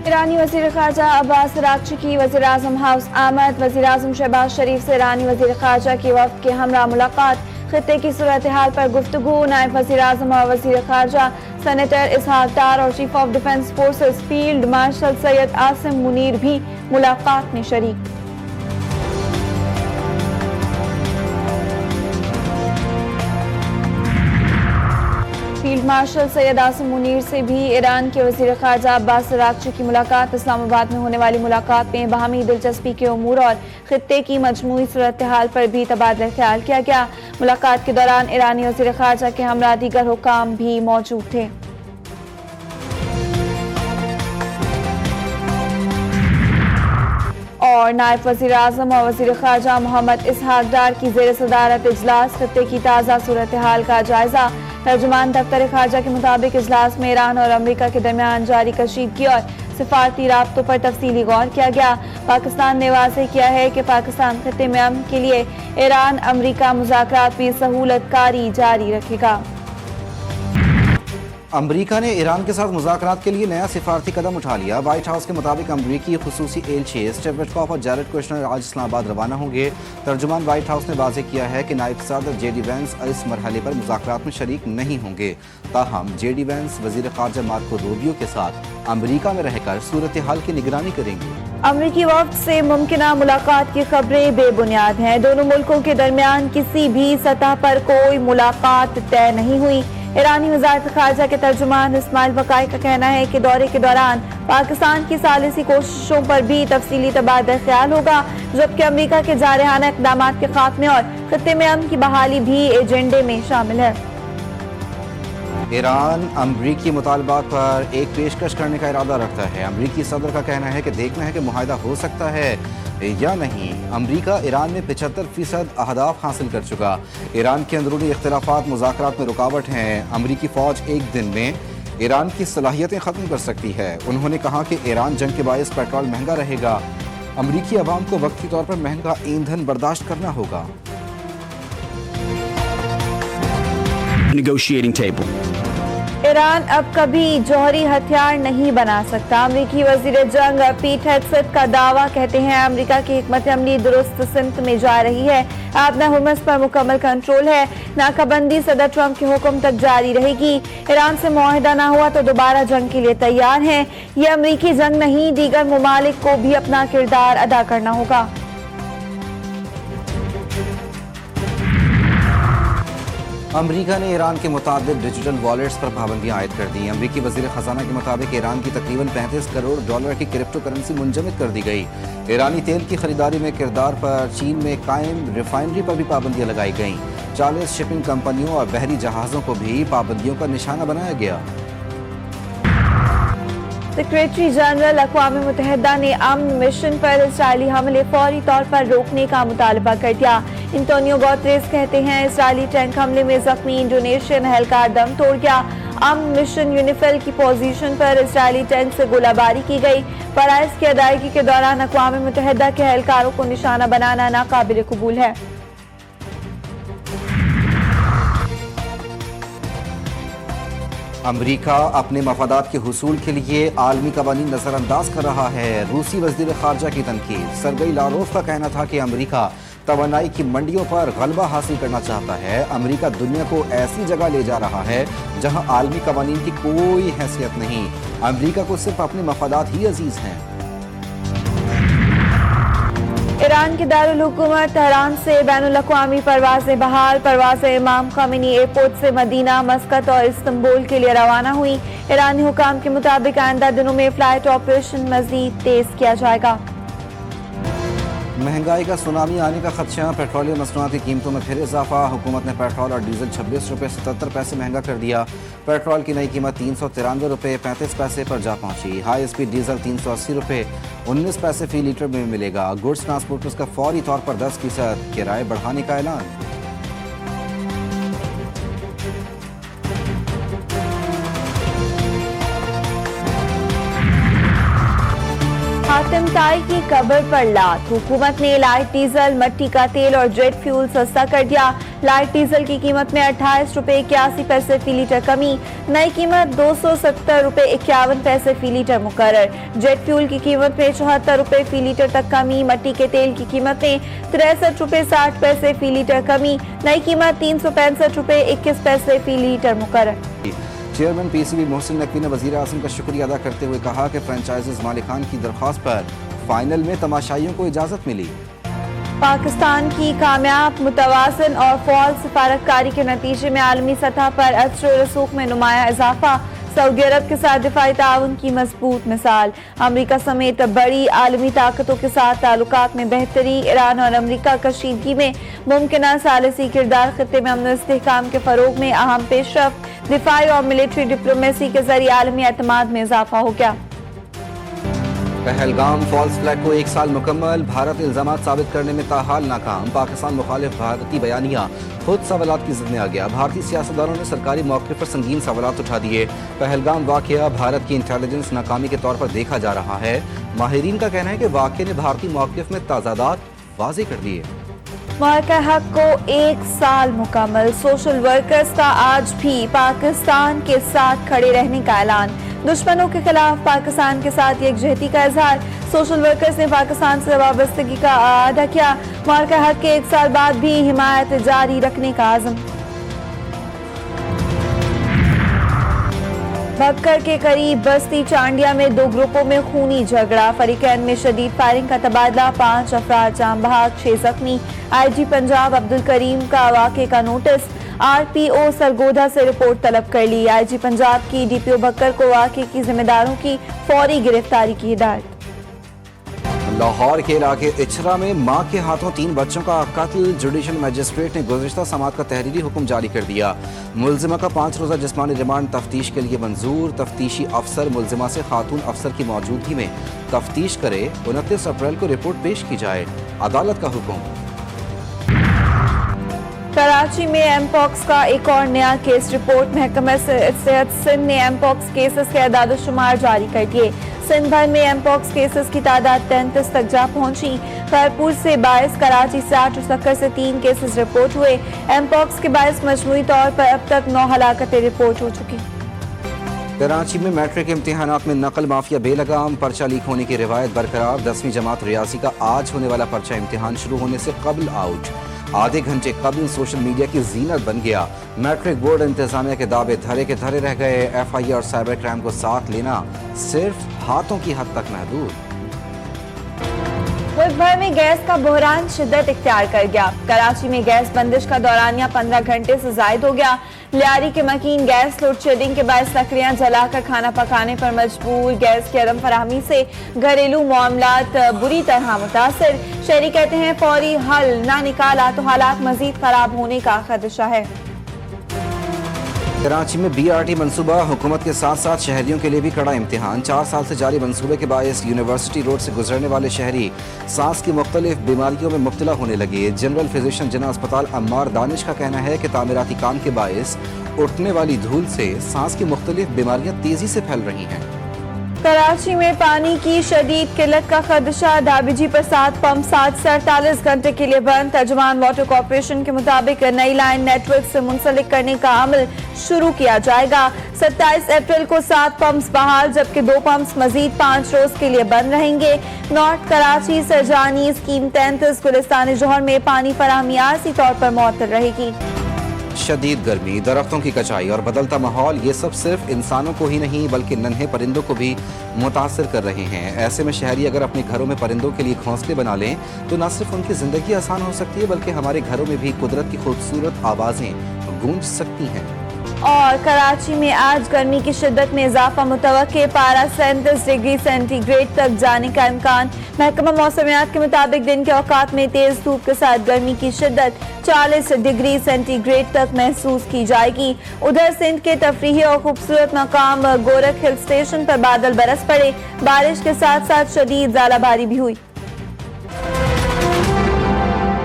ईरानी वज़ीर ख़ारजा अब्बास अराग़ची की वज़ीर आज़म हाउस आमद। वज़ीर आज़म शहबाज शरीफ से ईरानी वज़ीर ख़ारजा की वफ़द के हमरा मुलाकात। खित्ते की सूरत हाल पर गुफ्तगू। नायब वज़ीर आज़म और वज़ीर ख़ारजा सेनेटर इसहाक डार और chief of defence forces field marshal Syed Asim Munir भी मुलाकात में शरीक। फील्ड मार्शल सैयद आसिम मुनीर से भी ईरान के वज़ीर ख़ारजा अब्बास अराग़ची की मुलाकात। इस्लामाबाद में होने वाली मुलाकात में बाहमी दिलचस्पी के उमूर और खित्ते की मजमूई सूरत हाल पर भी तबादला ख्याल किया गया। मुलाकात के दौरान ईरानी वज़ीर ख़ारजा के हमरा दीगर हुकाम भी मौजूद थे। और नायब वज़ीर आज़म और वज़ीर ख़ारजा मोहम्मद इसहाक डार की ज़ेर सदारत इजलास। खित्ते की ताज़ा सूरत हाल का जायज़ा। तर्जुमान दफ्तर ख़ारजा के मुताबिक इजलास में ईरान और अमरीका के दरमियान जारी कशीदगी और सिफारती राब्तों पर तफसीली गौर किया गया। पाकिस्तान ने वाज़ेह किया है कि पाकिस्तान खित्ते में अमन के लिए ईरान अमरीका मुज़ाकरात में सहूलत कारी जारी रखेगा। अमरीका ने ईरान के साथ मुज़ाकरात के लिए नया सिफारती कदम उठा लिया। व्हाइट हाउस के मुताबिक अमरीकी खुसूसी एलची स्टीव विटकॉफ और जैरेड कुशनर आज इस्लामाबाद रवाना होंगे। तर्जुमान व्हाइट हाउस ने वाज़ेह किया है कि नायब सदर जेडी वेंस इस मरहले पर मुज़ाकरात में शरीक नहीं होंगे। ताहम जेडी वेंस वज़ीर ख़ारजा मार्को रूबियो के साथ अमरीका में रहकर सूरत हाल की निगरानी करेंगे। अमरीकी वफ़द से मुमकिना मुलाकात की खबरें बेबुनियाद हैं। दोनों मुल्कों के दरमियान किसी भी सतह पर कोई मुलाकात तय नहीं हुई। ईरानी वज़ारत ख़ारजा के तर्जुमान इस्माइल बकाई का कहना है कि दौरे के दौरान पाकिस्तान की सालिसी कोशिशों पर भी तफसीली तबादला ख्याल होगा, जबकि अमरीका के जारहाना इक़दामात के खात्मे और खित्ते में अमन की बहाली भी एजेंडे में शामिल है। ईरान अमरीकी मुतालबात पर एक पेशकश करने का इरादा रखता है। अमरीकी सदर का कहना है कि देखना है कि मुआहदा हो सकता है या नहीं। अमरीका ईरान में 75% अहदाफ हासिल कर चुका। ईरान के अंदरूनी इख्तिलाफात मुज़ाकरात में रुकावट हैं। अमरीकी फ़ौज एक दिन में ईरान की सलाहियतें ख़त्म कर सकती है। उन्होंने कहा कि ईरान जंग के बायस पेट्रोल महंगा रहेगा। अमरीकी अवाम को वक्ती तौर पर महंगा ईंधन बर्दाश्त करना होगा। Negotiating table. ईरान अब कभी जौहरी हथियार नहीं बना सकता। अमरीकी वज़ीर जंग पीट हेगसेथ का दावा। कहते हैं अमरीका की हिकमत अमली दुरुस्त सिमत में जा रही है। आबना हुर्मुज़ पर मुकम्मल कंट्रोल है। नाकाबंदी सदर ट्रंप के हुक्म तक जारी रहेगी। ईरान से मुआहदा ना हुआ तो दोबारा जंग के लिए तैयार हैं। ये अमरीकी जंग नहीं, दीगर ममालिक को भी अपना किरदार अदा करना होगा। अमरीका ने ईरान के मुताबिक डिजिटल वॉलेट्स पर पाबंदियां आयद कर दी। अमरीकी वज़ीर ख़जाना के मुताबिक ईरान की तकरीबन 35 करोड़ डॉलर की क्रिप्टो करेंसी मुंजमद कर दी गई। ईरानी तेल की खरीदारी में किरदार पर चीन में कायम रिफाइनरी पर भी पाबंदियां लगाई गईं। 40 शिपिंग कंपनियों और बहरी जहाज़ों को भी पाबंदियों का निशाना बनाया गया। सेक्रेटरी जनरल अक़वाम मुत्तहिदा ने अमन मिशन पर इसराइली हमले फौरी तौर पर रोकने का मुतालबा कर दिया। एंटोनियो गुतेरेस कहते हैं इसराइली टैंक हमले में जख्मी इंडोनेशियन एहलकार दम तोड़ गया। अमन मिशन यूनिफिल की पोजीशन पर इसराइली टैंक से गोलाबारी की गई। फराइज़ की अदायगी के दौरान अक़वाम मुत्तहिदा के एहलकारों को निशाना बनाना नाकाबिल कबूल है। अमरीका अपने मफादात के हुसूल के लिए आलमी कवानीन नज़रअंदाज कर रहा है। रूसी वज़ीर ख़ारजा की तनकीद। सरगई लारोव का कहना था कि अमरीका तवानाई की मंडियों पर गलबा हासिल करना चाहता है। अमरीका दुनिया को ऐसी जगह ले जा रहा है जहां आलमी कवानीन की कोई हैसियत नहीं। अमरीका को सिर्फ अपने मफादात ही अजीज हैं। ईरान के दारुल हुकूमत तेहरान से बैनुल अक़वामी परवाज़ें बहाल। परवाज़ें इमाम ख़ामेनी एयरपोर्ट से मदीना, मस्कत और इस्तांबुल के लिए रवाना हुई। ईरानी हुकाम के मुताबिक आइंदा दिनों में फ़्लाइट ऑपरेशन मज़ीद तेज़ किया जाएगा। महंगाई का सुनामी आने का खदशा। पेट्रोलियम मसनूआत की कीमतों में फिर इजाफा। हुकूमत ने पेट्रोल और डीजल 26 रुपये 77 पैसे महंगा कर दिया। पेट्रोल की नई कीमत 393 रुपये 35 पैसे पर जा पहुंची। हाई स्पीड डीजल 380 रुपये 19 पैसे फी लीटर में मिलेगा। गुड्स ट्रांसपोर्टर्स का फौरी तौर पर 10% किराए बढ़ाने का ऐलान। हातिम सिमटाई की कब्र पर लात। हुकूमत ने लाइट डीजल, मिट्टी का तेल और जेट फ्यूल सस्ता कर दिया। लाइट डीजल की कीमत में 28 रुपए 81 पैसे फी लीटर कमी, नई कीमत 270 रुपए 51 पैसे फी लीटर मुकर्रर। जेट फ्यूल की कीमत में 74 रुपए फी लीटर तक कमी, मिट्टी के तेल की कीमत में 63 रुपए 60 पैसे फी लीटर कमी, नई कीमत 365 रुपए 21 पैसे फी लीटर मुकर्रर। चेयरमैन पीसीबी मोहसिन नकवी ने वज़ीर आज़म का शुक्रिया अदा करते हुए कहा कि फ्रेंचाइजीज मालिकान की दरख्वास्त पर फाइनल में तमाशाइयों को इजाज़त मिली। पाकिस्तान की कामयाब मुतवाज़िन और फ़ौल सफारतकारी के नतीजे में आलमी सतह पर असर व रसूख में नुमाया इजाफा। सऊदी अरब के साथ दिफाई ताउन की मजबूत मिसाल। अमरीका समेत बड़ी आलमी ताकतों के साथ ताल्लुकात में बेहतरी। ईरान और अमरीका कशीदगी में मुमकिना सालिसी किरदार। खित्ते में अमन इस्तेहकाम के फरोग में अहम पेशरफ्त। दिफाई और मिलिट्री डिप्लोमेसी के जरिए आलमी एतमाद में इजाफा हो गया। पहलगाम फॉल्स फ्लैग को 1 साल मुकम्मल। भारत इल्जामात साबित करने में ताहाल नाकाम। पाकिस्तान मुखालिफ भारतीय बयानिया खुद सवालात की जिद में आ गया। भारतीय सियासतदानों ने सरकारी मौक़िफ़ पर संगीन सवालात उठा दिए। पहलगाम वाक़या भारत की इंटेलिजेंस नाकामी के तौर पर देखा जा रहा है। माहिरीन का कहना है कि वाक़े ने भारतीय मौक़िफ़ में ताज़ादात वाज़े कर दिए। मौक़े हक़ को 1 साल मुकम्मल। सोशल वर्कर्स का आज भी पाकिस्तान के साथ खड़े रहने का ऐलान। दुश्मनों के खिलाफ पाकिस्तान के साथ यकजहती का इजहार। सोशल वर्कर्स ने पाकिस्तान से वाबस्तगी का अदा किया। मौक़े हक़ के 1 साल बाद भी हिमायत जारी रखने का आज़म। बक्कर के करीब बस्ती चांडिया में 2 ग्रुपों में खूनी झगड़ा। फरीकैन में शदीद फायरिंग का तबादला। 5 अफराद जाम बहक, 6 जख्मी। IG पंजाब अब्दुल करीम का वाक़े का नोटिस। RPO सरगोधा से रिपोर्ट तलब कर ली। IG पंजाब की DPO बक्कर को वाक़े की जिम्मेदारों की फौरी गिरफ्तारी की हिदायत। लाहौर के इलाके इचरा में मां के हाथों 3 बच्चों का कत्ल। जुडिशल मजिस्ट्रेट ने गुज़िश्ता समात का तहरीरी हुक्म जारी कर दिया। मुलजिमा का 5 रोज़ा जिस्मानी रिमांड तफ्तीश के लिए मंजूर। तफ्तीशी अफसर मुलजिमा से खातून अफसर की मौजूदगी में तफ्तीश करे। 29 अप्रैल को रिपोर्ट पेश की जाए। अदालत का हुक्म। कराची में एमपॉक्स का एक और नया केस रिपोर्ट। महकमा सेहत सिंध ने एमपॉक्स केसेस के अदाद-ओ-शुमार जारी कर दिए। सिंध भर में एमपॉक्स केसेस की तादाद 33 तक जा पहुंची। खैरपुर से 22, कराची से 8 और सक्कर से 3 केसेस रिपोर्ट हुए। एमपॉक्स के 22 मजमूई तौर पर अब तक 9 हलाकतें रिपोर्ट हो चुकी। कराची में मैट्रिक इम्तिहानात में नकल माफिया बेलगाम। पर्चा लीक होने की रिवायत बरकरार। 10वीं जमात रियासी का आज होने वाला पर्चा इम्तिहान शुरू होने से कबल आउट। आधे घंटे कबल सोशल मीडिया की जीनत बन गया। मैट्रिक बोर्ड इंतजामिया के दावे धरे के धरे रह गए। FIA और साइबर क्राइम को साथ लेना सिर्फ हाथों की हद तक महदूद। मुल्क भर में गैस का बहरान शिद्दत इख्तियार कर गया। कराची में गैस बंदिश का दौरानिया 15 घंटे से जायद हो गया। लियारी के मकीन गैस लोड शेडिंग के बाद लकड़ियां जलाकर खाना पकाने पर मजबूर। गैस की अदम फराहमी से घरेलू मामलात बुरी तरह मुतासर। शहरी कहते हैं फौरी हल ना निकाला तो हालात मजीद खराब होने का खदशा है। कराची में BRT मंसूबा हुकूमत के साथ साथ शहरियों के लिए भी कड़ा इम्तिहान। 4 साल से जारी मंसूबे के बायस यूनिवर्सिटी रोड से गुजरने वाले शहरी सांस की मुख्तलिफ बीमारियों में मुब्तला होने लगे। जनरल फिजिशियन जिना अस्पताल अम्मार दानिश का कहना है कि तामीराती काम के बायस उठने वाली धूल से सांस की मुख्तलिफ बीमारियां तेजी से फैल रही हैं। कराची में पानी की शदीद किल्लत का खदशा। दाबिजी पर 7 पंप 7 से 48 घंटे के लिए बंद। तर्जुमान वाटर कॉर्पोरेशन के मुताबिक नई लाइन नेटवर्क से मुंसलिक करने का अमल शुरू किया जाएगा। 27 अप्रैल को 7 पंप्स बहाल, जबकि 2 पंप्स मजीद 5 रोज के लिए बंद रहेंगे। नॉर्थ कराची सरजानी स्कीम 33 गुलिस्तान जौहर में पानी फराहमी आरसी तौर पर मुअत्तल रहेगी। शदीद गर्मी, दरख्तों की कटाई और बदलता माहौल, ये सब सिर्फ इंसानों को ही नहीं बल्कि नन्हे परिंदों को भी मुतासर कर रहे हैं। ऐसे में शहरी अगर अपने घरों में परिंदों के लिए घोंसले बना लें तो न सिर्फ उनकी ज़िंदगी आसान हो सकती है बल्कि हमारे घरों में भी कुदरत की खूबसूरत आवाज़ें गूंज सकती हैं। और कराची में आज गर्मी की शिद्दत में इजाफा मुतवक्के। पारा 37 डिग्री सेंटीग्रेड तक जाने का इम्कान। महकमा मौसमियात के मुताबिक दिन के औकात में तेज धूप के साथ गर्मी की शिद्दत 40 डिग्री सेंटीग्रेड तक महसूस की जाएगी। उधर सिंध के तफरीही और खूबसूरत मकाम गोरख हिल स्टेशन पर बादल बरस पड़े। बारिश के साथ साथ शदीद ज़ालाबारी भी हुई।